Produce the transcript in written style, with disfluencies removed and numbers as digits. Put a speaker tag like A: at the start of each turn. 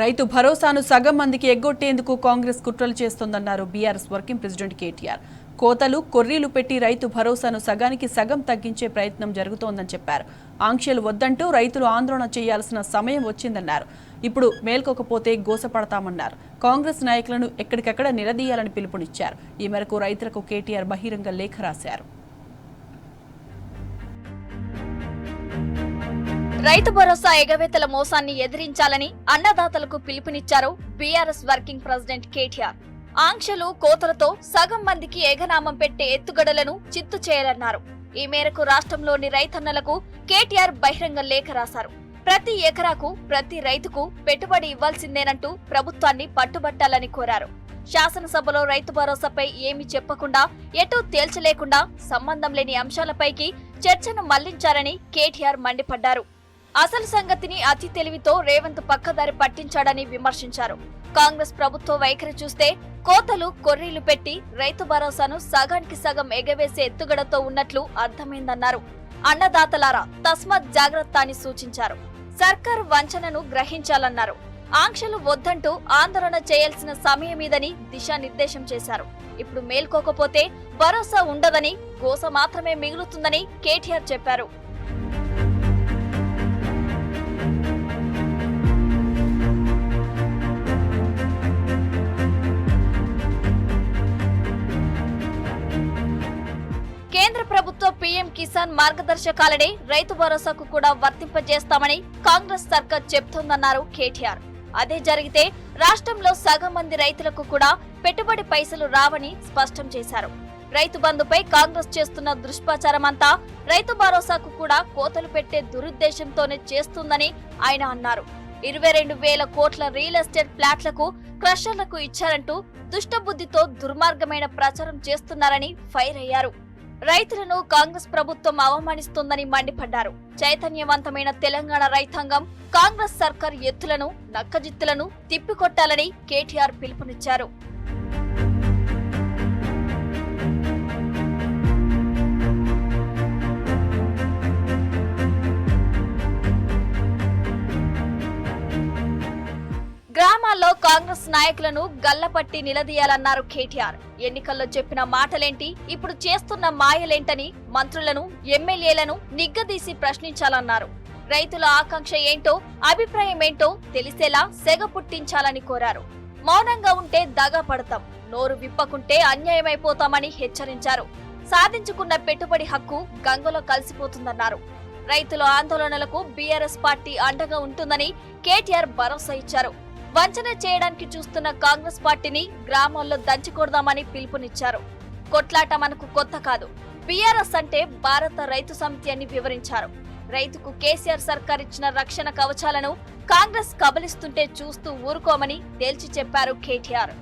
A: రైతు భరోసాను సగం మందికి ఎగ్గొట్టేందుకు కాంగ్రెస్ కుట్రలు చేస్తోందన్నారు బీఆర్ఎస్ వర్కింగ్ ప్రెసిడెంట్ కేటీఆర్. కోతలు కొర్రీలు పెట్టి రైతు భరోసాను సగానికి సగం తగ్గించే ప్రయత్నం జరుగుతోందని చెప్పారు. ఆంక్షలు వద్దంటూ రైతులు ఆందోళన చేయాల్సిన సమయం వచ్చిందన్నారు. ఇప్పుడు మేల్కొకపోతే గోసపడతామన్నారు. కాంగ్రెస్ నాయకులను ఎక్కడికక్కడ నిలదీయాలని పిలుపునిచ్చారు. ఈ మేరకు రైతులకు కేటీఆర్ బహిరంగ లేఖ రాశారు.
B: రైతు భరోసా ఎగవేతల మోసాన్ని ఎదిరించాలని అన్నదాతలకు పిలుపునిచ్చారు బీఆర్ఎస్ వర్కింగ్ ప్రెసిడెంట్ కేటీఆర్. ఆంక్షలు కోతలతో సగం మందికి ఏగనామం పెట్టే ఎత్తుగడలను చిత్తు చేయాలన్నారు. ఈ మేరకు రాష్ట్రంలోని రైతన్నలకు కేటీఆర్ బహిరంగ లేఖ రాశారు. ప్రతి ఎకరాకు ప్రతి రైతుకు పెట్టుబడి ఇవ్వాల్సిందేనంటూ ప్రభుత్వాన్ని పట్టుబట్టాలని కోరారు. శాసనసభలో రైతు భరోసాపై ఏమీ చెప్పకుండా ఎటూ తేల్చలేకుండా సంబంధం లేని అంశాలపైకి చర్చను మళ్లించారని కేటీఆర్ మండిపడ్డారు. అసలు సంగతిని అతి తెలివితో రేవంత్ పక్కదారి పట్టించాడని విమర్శించారు. కాంగ్రెస్ ప్రభుత్వ వైఖరి చూస్తే కోతలు కొర్రీలు పెట్టి రైతు భరోసాను సగానికి సగం ఎగవేసే ఎత్తుగడతో ఉన్నట్లు అర్థమైందన్నారు. అన్నదాతలారా తస్మాత్ జాగ్రత్త అని సూచించారు. సర్కారు వంచనను గ్రహించాలన్నారు. ఆంక్షలు వద్దంటూ ఆందోళన చేయాల్సిన సమయమీదని దిశానిర్దేశం చేశారు. ఇప్పుడు మేల్కోకపోతే భరోసా ఉండదని, గోస మాత్రమే మిగులుతుందని కేటీఆర్ చెప్పారు. కేంద్ర ప్రభుత్వ పీఎం కిసాన్ మార్గదర్శకాలనే రైతు భరోసాకు కూడా వర్తింపజేస్తామని కాంగ్రెస్ సర్కార్ చెబుతోందన్నారు కేటీఆర్. అదే జరిగితే రాష్ట్రంలో సగం మంది రైతులకు కూడా పెట్టుబడి పైసలు రావని స్పష్టం చేశారు. రైతు బంధుపై కాంగ్రెస్ చేస్తున్న దుష్ప్రచారమంతా రైతు భరోసాకు కూడా కోతలు పెట్టే దురుద్దేశంతోనే చేస్తుందని ఆయన అన్నారు. 22,000 కోట్ల రియల్ ఎస్టేట్ ఫ్లాట్లకు క్రషర్లకు ఇచ్చారంటూ దుష్టబుద్ధితో దుర్మార్గమైన ప్రచారం చేస్తున్నారని ఫైర్ అయ్యారు. రైతులను కాంగ్రెస్ ప్రభుత్వం అవమానిస్తోందని మండిపడ్డారు. చైతన్యవంతమైన తెలంగాణ రైతాంగం కాంగ్రెస్ సర్కార్ ఎత్తులను, నక్కజిత్తులను తిప్పికొట్టాలని కేటీఆర్ పిలుపునిచ్చారు. గ్రామాల్లో కాంగ్రెస్ నాయకులను గల్లపట్టి నిలదీయాలన్నారు కేటీఆర్. ఎన్నికల్లో చెప్పిన మాటలేంటి, ఇప్పుడు చేస్తున్న మాయలేంటని మంత్రులను, ఎమ్మెల్యేలను నిగ్గదీసి ప్రశ్నించాలన్నారు. రైతుల ఆకాంక్ష ఏంటో, అభిప్రాయం ఏంటో తెలిసేలా సెగ పుట్టించాలని కోరారు. మౌనంగా ఉంటే దగా పడతాం, నోరు విప్పకుంటే అన్యాయమైపోతామని హెచ్చరించారు. సాధించుకున్న పెట్టుబడి హక్కు గంగలో కలిసిపోతుందన్నారు. రైతుల ఆందోళనలకు బీఆర్ఎస్ పార్టీ అండగా ఉంటుందని కేటీఆర్ భరోసా ఇచ్చారు. వంచన చేయడానికి చూస్తున్న కాంగ్రెస్ పార్టీని గ్రామాల్లో దంచికొడదామని పిలుపునిచ్చారు. కొట్లాట మనకు కొత్త కాదు, బీఆర్ఎస్ అంటే భారత రైతు సమితి అని వివరించారు. రైతుకు కేసీఆర్ సర్కార్ ఇచ్చిన రక్షణ కవచాలను కాంగ్రెస్ కబలిస్తుంటే చూస్తూ ఊరుకోమని తేల్చి చెప్పారు కేటీఆర్.